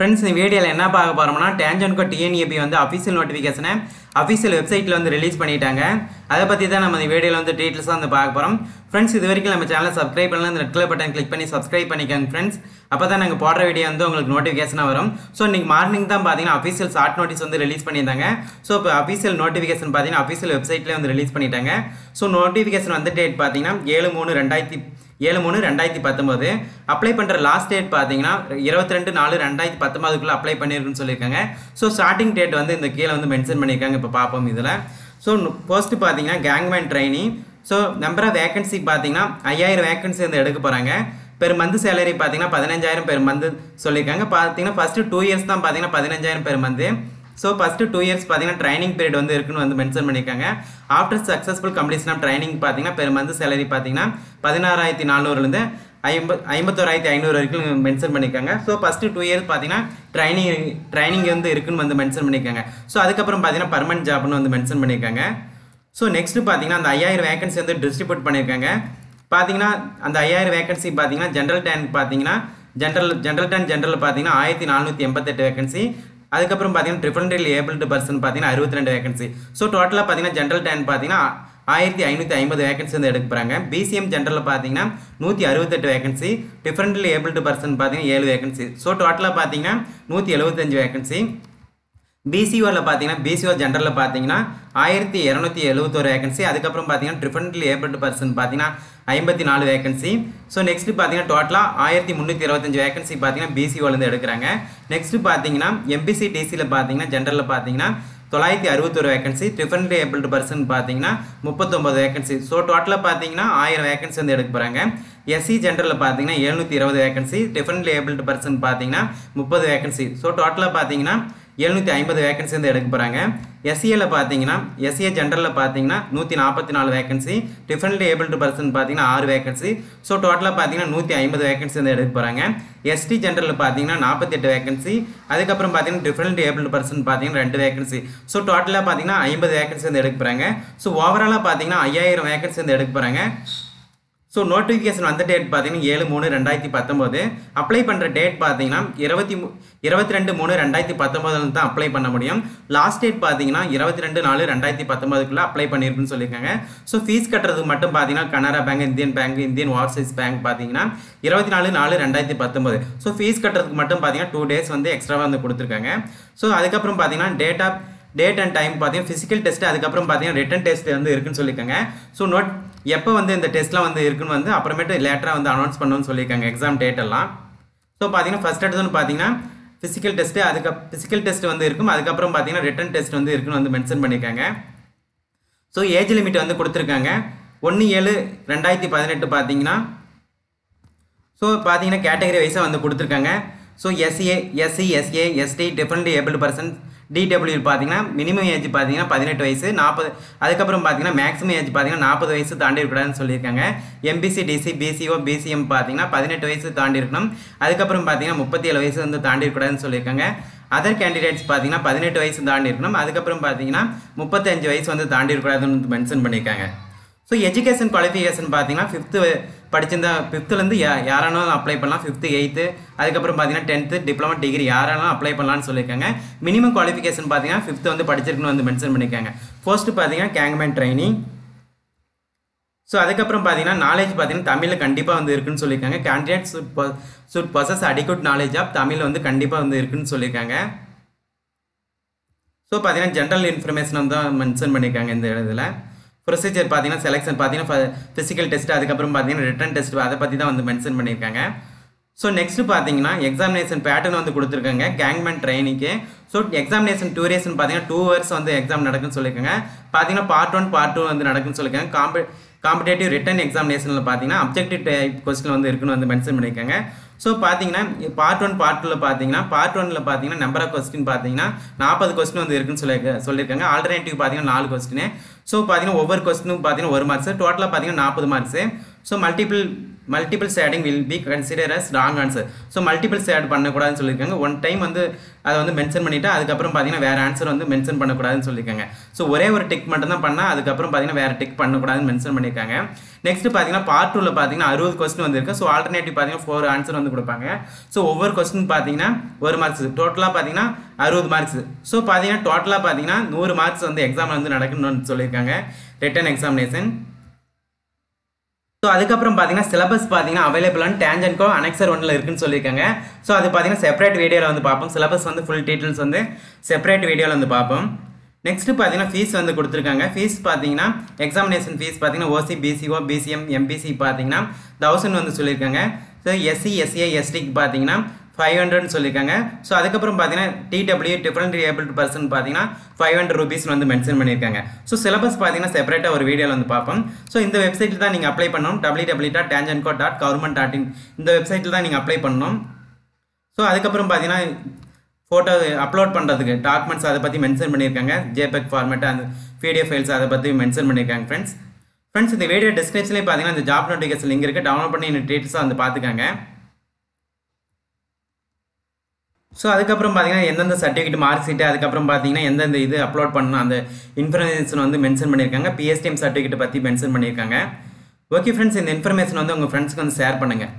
Friends இந்த வீடியோவில் என்ன பார்க்க போகிறோம்னா டேஞ்சன்கோ டிஎன்ஏபி வந்து அஃபீஷியல் நோட்டிஃபிகேஷனை அஃபீஷியல் வெப்சைட்டில் வந்து ரிலீஸ் பண்ணிட்டாங்க. அதை பற்றி தான் நம்ம இந்த வீடியோவில் வந்து டீட்டெயில்ஸாக வந்து பார்க்க போகிறோம். ஃப்ரெண்ட்ஸ் இது வரைக்கும் நம்ம சேனலை சப்ஸ்கிரைப் பண்ணலாம், இந்த ரெட் கலர் பட்டன் கிளிக் பண்ணி சப்ஸ்கிரைப் பண்ணிக்கோங்க ஃப்ரெண்ட்ஸ். அப்போ தான் நாங்கள் போடுற வீடியோ வந்து உங்களுக்கு நோட்டிஃபிகேஷனாக வரும். ஸோ இன்றைக்கி மார்னிங் தான் பார்த்தீங்கன்னா அஃபீஷியல் ஷார்ட் நோட்டீஸ் வந்து ரிலீஸ் பண்ணியிருந்தாங்க. ஸோ இப்போ அஃபீஷியல் நோட்டிஃபிகேஷன் பார்த்தீங்கன்னா அஃபீஷியல் வெப்சைட்லேயே வந்து ரிலீஸ் பண்ணிட்டாங்க. ஸோ நோட்டிஃபிகேஷன் வந்து டேட் பார்த்தீங்கன்னா 7/3/2019 அப்ளை பண்ணுற லாஸ்ட் டேட் பார்த்தீங்கன்னா 22/4/2019 அப்ளை பண்ணியிருக்குன்னு சொல்லியிருக்காங்க. ஸோ ஸ்டார்டிங் டேட் வந்து இந்த கீழே வந்து மென்ஷன் பண்ணியிருக்காங்க. இப்போ பார்ப்போம் இதில். ஸோ போஸ்ட் பார்த்தீங்கன்னா gangman trainee. So number of vacancy பார்த்தீங்கன்னா 5000 வேகன்சி வந்து எடுக்க போகிறாங்க. பெர் மந்த் சேலரி பார்த்தீங்கன்னா 15000 பெர் மந்த் சொல்லியிருக்காங்க. பார்த்தீங்கன்னா ஃபஸ்ட்டு 2 இயர்ஸ் தான் பார்த்தீங்கன்னா 15000 per month. So first 2 years பார்த்தீங்கன்னா ட்ரைனிங் பீரியட் வந்து இருக்குன்னு வந்து மென்ஷன் பண்ணியிருக்காங்க. After successful completion of training பார்த்தீங்கன்னா பெர் மந்த் சேலரி பார்த்தீங்கன்னா 16400 51,500 வரைக்கும் மென்ஷன் பண்ணியிருக்காங்க. ஸோ ஃபஸ்ட்டு 2 இயர்ஸ் பார்த்தீங்கன்னா ட்ரைனிங் வந்து இருக்குன்னு வந்து மென்ஷன் பண்ணியிருக்காங்க. ஸோ அதுக்கப்புறம் பார்த்தீங்கன்னா பர்மனெண்ட் ஜாப்னு வந்து மென்ஷன் பண்ணியிருக்காங்க. ஸோ நெக்ஸ்ட்டு பார்த்தீங்கன்னா அந்த 5000 வேகன்சி வந்து டிஸ்ட்ரிபியூட் பண்ணியிருக்காங்க. பார்த்தீங்கன்னா அந்த 5000 வேகன்சி பார்த்தீங்கன்னா ஜென்ரல் டேன் பார்த்தீங்கன்னா ஜென்ரல் பார்த்தீங்கன்னா 1488 வேகன்சி. அதுக்கப்புறம் பார்த்தீங்கன்னா டிஃபரெண்ட்லி ஏபிள்டு பர்சன் பார்த்தீங்கன்னா 62 வேகன்சி. ஸோ டோட்டலாக பார்த்தீங்கன்னா ஜென்ரல் டேன் பார்த்தீங்கன்னா 1550 வேகன்சி வந்து எடுக்க போகிறாங்க. பிசிஎம் ஜென்ரலில் பார்த்தீங்கன்னா 168 வேகன்சி. டிஃபரெண்ட்லி ஏபிள்டு பர்சன் பார்த்தீங்கன்னா 7 வேகன்சி. ஸோ டோட்டலாக பார்த்தீங்கன்னா 175 வேகன்சி. பிசிஓவில் பார்த்தீங்கன்னா பிசிஓ ஜென்ரலில் பார்த்தீங்கன்னா 1271 வேகன்சி. அதுக்கப்புறம் பார்த்தீங்கன்னா டிஃபரெண்ட்லி ஏபிள்டு பர்சன் பார்த்தீங்கன்னா 54 வேகன்சி. ஸோ நெக்ஸ்ட்டு பார்த்தீங்கன்னா டோட்டலாக 1325 வேகன்சி பார்த்தீங்கன்னா பிசிஓலேருந்து எடுக்கிறாங்க. நெக்ஸ்ட்டு பார்த்தீங்கன்னா எம்பிசி டிசியில் பார்த்தீங்கன்னா ஜென்ரலில் பார்த்தீங்கன்னா 961 வேகன்சி. டிஃபரெண்ட்லி ஏபிள்டு பர்சன் பார்த்தீங்கன்னா 39 வேகன்சி. ஸோ டோட்டலாக பார்த்தீங்கன்னா 1000 வேகன்சி வந்து எடுக்க போகிறாங்க. எஸ்சி ஜென்ரலில் பார்த்தீங்கன்னா 720 வேகன்சி. டிஃபரெண்ட்லி ஏபிள்டு பர்சன் பார்த்தீங்கன்னா 30 வேகன்சி. ஸோ டோட்டலாக பார்த்தீங்கன்னா 750 வேகன்சி வந்து எடுக்க போகிறாங்க. எஸ்சிஏல பார்த்தீங்கன்னா எஸ்சிஏ ஜென்ரலில் பார்த்தீங்கன்னா 144 வேகன்சி. டிஃபரெண்ட்லி ஏபிள்டு பர்சன் பார்த்தீங்கன்னா 6 வேகன்சி. ஸோ டோட்டலாக பார்த்தீங்கன்னா 150 வேகன்சி வந்து எடுக்க போகிறாங்க. எஸ்டி ஜென்ரலில் பார்த்தீங்கன்னா 48 வேகன்சி. அதுக்கப்புறம் பார்த்தீங்கன்னா டிஃபரெண்ட் ஏபிள்டு பர்சன் பார்த்தீங்கன்னா 2 வேகன்சி. ஸோ டோட்டலாக பார்த்தீங்கன்னா 50 வேகன்சி வந்து எடுக்க போகிறாங்க. ஸோ ஓவராலாக பார்த்தீங்கன்னா 5000 வேகன்சி வந்து எடுக்க போகிறாங்க. ஸோ நோட்டிஃபிகேஷன் வந்த டேட் பார்த்தீங்கன்னா 7/3/2019. அப்ளை பண்ணுற டேட் பார்த்தீங்கன்னா 22/3/2019 தான் அப்ளை பண்ண முடியும். லாஸ்ட் டேட் பார்த்தீங்கன்னா 22/4/2019 அப்ளை பண்ணியிருக்குன்னு சொல்லியிருக்காங்க. ஸோ ஃபீஸ் கட்டுறதுக்கு மட்டும் பார்த்தீங்கன்னா Canara bank, Indian Overseas bank பார்த்தீங்கன்னா 24/4/2019. ஸோ ஃபீஸ் கட்டுறதுக்கு மட்டும் பார்த்தீங்கன்னா 2 டேஸ் வந்து எக்ஸ்ட்ராவாக வந்து கொடுத்துருக்காங்க. ஸோ அதுக்கப்புறம் பார்த்தீங்கன்னா டேட் அண்ட் டைம் பார்த்தீங்கன்னா ஃபிசிக்கல் டெஸ்ட், அதுக்கப்புறம் பார்த்தீங்கன்னா ரிட்டன் டெஸ்ட் வந்து இருக்குன்னு சொல்லியிருக்காங்க. ஸோ எப்போ வந்து இந்த டெஸ்ட்லாம் வந்து இருக்குன்னு வந்து அப்புறமேட்டு லேட்டராக வந்து அனௌன்ஸ் பண்ணணும்னு சொல்லியிருக்காங்க எக்ஸாம் டேட் எல்லாம். ஸோ பார்த்தீங்கன்னா ஃபஸ்ட் எடுத்தோன்னு பார்த்தீங்கன்னா ஃபிசிக்கல் டெஸ்ட் வந்து இருக்கும். அதுக்கப்புறம் பார்த்தீங்கன்னா ரிட்டன் டெஸ்ட் வந்து இருக்குன்னு வந்து மென்ஷன் பண்ணியிருக்காங்க. ஸோ ஏஜ் லிமிட் வந்து கொடுத்துருக்காங்க 1/7/2018 பார்த்தீங்கன்னா. ஸோ பார்த்தீங்கன்னா கேட்டகரி வைஸாக வந்து கொடுத்துருக்காங்க. So SC, SA, ST, differently abled person, DW பார்த்தீங்கன்னா மினிமம் ஏஜ் பார்த்தீங்கன்னா 18 வயசு 40. அதுக்கப்புறம் பார்த்தீங்கன்னா மேக்ஸிமம் ஏஜ் பார்த்தீங்கன்னா 40 வயசு தாண்டி இருக்கக்கூடாதுன்னு சொல்லியிருக்காங்க. எம்பிசி, டிசி, பிசிஓ, பிசிஎம் பார்த்தீங்கன்னா 18 வயசு தாண்டி இருக்கணும். அதுக்கப்புறம் பார்த்தீங்கன்னா 37 வயசு வந்து தாண்டி இருக்கக்கூடாதுன்னு சொல்லியிருக்காங்க. அதர் கேண்டிடேட்ஸ் பார்த்தீங்கன்னா 18 வயசு தாண்டி இருக்கணும். அதுக்கப்புறம் பார்த்தீங்கன்னா 35 வயசு வந்து தாண்டி இருக்கக்கூடாதுன்னு மென்ஷன் பண்ணியிருக்காங்க. ஸோ எஜுகேஷன் குவாலிஃபிகேஷன் பார்த்தீங்கன்னா 5th படிச்சிருந்தா 5th யாரானாலும் அப்ளை பண்ணலாம். 5th 8th அதுக்கப்புறம் பார்த்தீங்கன்னா 10th டிப்ளமா டிகிரி யாராலும் அப்ளை பண்ணலாம்னு சொல்லியிருக்காங்க. மினிமம் குவாலிஃபிகேஷன் பார்த்தீங்கன்னா 5th வந்து படிச்சிருக்குன்னு வந்து மென்ஷன் பண்ணியிருக்காங்க. ஃபர்ஸ்ட் பார்த்தீங்கன்னா கேங்மேன் ட்ரைனிங். ஸோ அதுக்கப்புறம் பார்த்தீங்கன்னா நாலேஜ் பார்த்தீங்கன்னா தமிழில் கண்டிப்பாக வந்து இருக்குன்னு சொல்லியிருக்காங்க. Candidate should possess adequate knowledge of Tamil வந்து கண்டிப்பாக வந்து இருக்குன்னு சொல்லியிருக்காங்க. ஸோ பார்த்தீங்கன்னா ஜென்ரல் இன்ஃபர்மேஷன் வந்து மென்ஷன் பண்ணியிருக்காங்க இந்த இதில். ப்ரொசீஜர் பார்த்தீங்கன்னா செலெக்ஷன் பார்த்தீங்கன்னா ஃபிசிக்கல் டெஸ்ட், அதுக்கப்புறம் பார்த்தீங்கன்னா ரிட்டன் டெஸ்ட், அதை பற்றி தான் வந்து மென்ஷன் பண்ணியிருக்காங்க. ஸோ நெக்ஸ்ட் பார்த்தீங்கன்னா எக்ஸாமினேஷன் பேட்டர்ன் வந்து கொடுத்துருக்காங்க கேங்மேன் ட்ரைனிங்க்கு. ஸோ எக்ஸாமினேஷன் டியூரேஷன் பார்த்தீங்கன்னா 2 hours வந்து எக்ஸாம் நடக்குன்னு சொல்லியிருக்காங்க. பார்த்தீங்கன்னா பார்ட் 1 பார்ட் 2 வந்து நடக்குன்னு சொல்லியிருக்காங்க. காம்படேட்டிவ் ரிட்டன் எக்ஸாமினேஷனில் பார்த்தீங்கன்னா அப்ஜெக்டிவ் டைப் கொஸ்டின் வந்து இருக்குன்னு வந்து மென்ஷன் பண்ணியிருக்காங்க. ஸோ பார்த்தீங்கன்னா பார்ட் 1 பார்ட் 2 பார்த்தீங்கன்னா பார்ட் 1 பார்த்தீங்கன்னா நம்பர் ஆஃப் கொஸ்டின் பார்த்தீங்கன்னா 40 கொஸ்டின் வந்து இருக்குன்னு சொல்லியிருக்காங்க. ஆல்டர்னேட்டிவ் பார்த்தீங்கன்னா 4 கொஸ்டின். ஸோ பார்த்தீங்கன்னா ஒவ்வொரு கொஸ்டினும் பார்த்தீங்கன்னா 1 மார்க்ஸ், டோட்டலாக பார்த்தீங்கன்னா 40 marks. So multiple shading will be consider as wrong answer. So multiple shade பண்ணக்கூடாதுன்னு சொல்லியிருக்காங்க. ஒன் டைம் வந்து அதை வந்து மென்ஷன் பண்ணிவிட்டு அதுக்கப்புறம் பார்த்தீங்கன்னா வேறு ஆன்சர் வந்து மென்ஷன் பண்ணக்கூடாதுன்னு சொல்லியிருக்காங்க. ஸோ ஒரே ஒரு டிக் மட்டும் தான் பண்ணால் அதுக்கப்புறம் பார்த்தீங்கன்னா வேறு டிக் பண்ணக்கூடாதுன்னு மென்ஷன் பண்ணியிருக்காங்க. நெக்ஸ்ட் பார்த்தீங்கன்னா பார்ட் 2ல் பார்த்தீங்கன்னா 60 கொஸ்டின் வந்துருக்கு. ஸோ ஆல்டர்னேட்டிவ் பார்த்தீங்கன்னா 4 ஆன்சர் வந்து கொடுப்பாங்க. ஸோ ஒவ்வொரு கொஸ்டின் பார்த்தீங்கன்னா 1 மார்க்ஸ், டோட்டலாக பார்த்தீங்கன்னா 60 மார்க்ஸ். ஸோ பார்த்தீங்கன்னா டோட்டலாக பார்த்தீங்கன்னா 100 மார்க்ஸ் வந்து எக்ஸாம் வந்து நடக்கணும்னு சொல்லியிருக்காங்க, ரிட்டன் எக்ஸாமினேஷன். ஸோ அதுக்கப்புறம் பார்த்தீங்கன்னா சிலபஸ் பார்த்தீங்கன்னா அவைலபிளான டேஞ்சன்கோ அனெக்சர் 1ல் இருக்குன்னு சொல்லியிருக்காங்க. ஸோ அது பார்த்தீங்கன்னா செப்பரேட் வீடியோவில் வந்து பார்ப்போம். சிலபஸ் வந்து ஃபுல் டீட்டெயில்ஸ் வந்து செப்பரேட் வீடியோவில் வந்து பார்ப்போம். நெக்ஸ்ட்டு பார்த்தீங்கன்னா ஃபீஸ் வந்து கொடுத்துருக்காங்க. ஃபீஸ் பார்த்தீங்கன்னா எக்ஸாமினேஷன் ஃபீஸ் பார்த்தீங்கன்னா ஓசி, பிசிஓ, பிசிஎம், எம்பிசி பார்த்தீங்கன்னா 1000 வந்து சொல்லியிருக்காங்க. ஸோ எஸ்சி, எஸ்சிஐ, எஸ்டிக்கு பார்த்தீங்கன்னா 500 சொல்லியிருக்காங்க. ஸோ அதுக்கப்புறம் பார்த்தீங்கன்னா டிடபிள்யூ டிஃபரெண்ட் ஏபிள்டு பர்சன் பார்த்தீங்கன்னா 500 rupees வந்து மென்ஷன் பண்ணியிருக்காங்க. ஸோ சிலபஸ் பார்த்தீங்கன்னா செப்பரேட்டாக ஒரு வீடியோவில் வந்து பார்ப்போம். ஸோ இந்த வெப்சைட்டில் தான் நீங்கள் அப்ளை பண்ணணும், www.tangentco.government.in இந்த வெப்சைட்டில் தான் நீங்கள் அப்ளை பண்ணணும். ஸோ அதுக்கப்புறம் பார்த்தீங்கன்னா ஃபோட்டோ அப்லோட் பண்ணுறதுக்கு டாக்குமெண்ட்ஸ் அதை பற்றி மென்ஷன் பண்ணியிருக்காங்க. ஜேபெக் ஃபார்மேட் அந்த பிடிஎஃப் ஃபைல்ஸ் அதை பற்றி மென்ஷன் பண்ணியிருக்காங்க. ஃப்ரெண்ட்ஸ் இந்த வீடியோ டிஸ்கிரிப்ஷன்லேயே பார்த்தீங்கன்னா இந்த ஜாப் நோட்டிஃபிகேஷன் லிங்க் இருக்குது, டவுன்லோட் பண்ணி இந்த டீட்டெயில்ஸாக வந்து பார்த்துக்காங்க. ஸோ அதுக்கப்புறம் பார்த்தீங்கன்னா எந்தெந்த சர்டிஃபிகேட், மார்க் ஷீட்டு, அதுக்கப்புறம் பார்த்தீங்கன்னா எந்தெந்த இது அப்லோட் பண்ணணும் அந்த இன்ஃபர்மேஷன் வந்து மென்ஷன் பண்ணியிருக்காங்க. பிஎஸ்டிஎம் சர்டிஃபிகேட் பற்றி மென்ஷன் பண்ணியிருக்காங்க. ஓகே ஃப்ரெண்ட்ஸ், இந்த இன்ஃபர்மேஷன் வந்து உங்கள் ஃப்ரெண்ட்ஸ்க்கு வந்து ஷேர் பண்ணுங்கள்.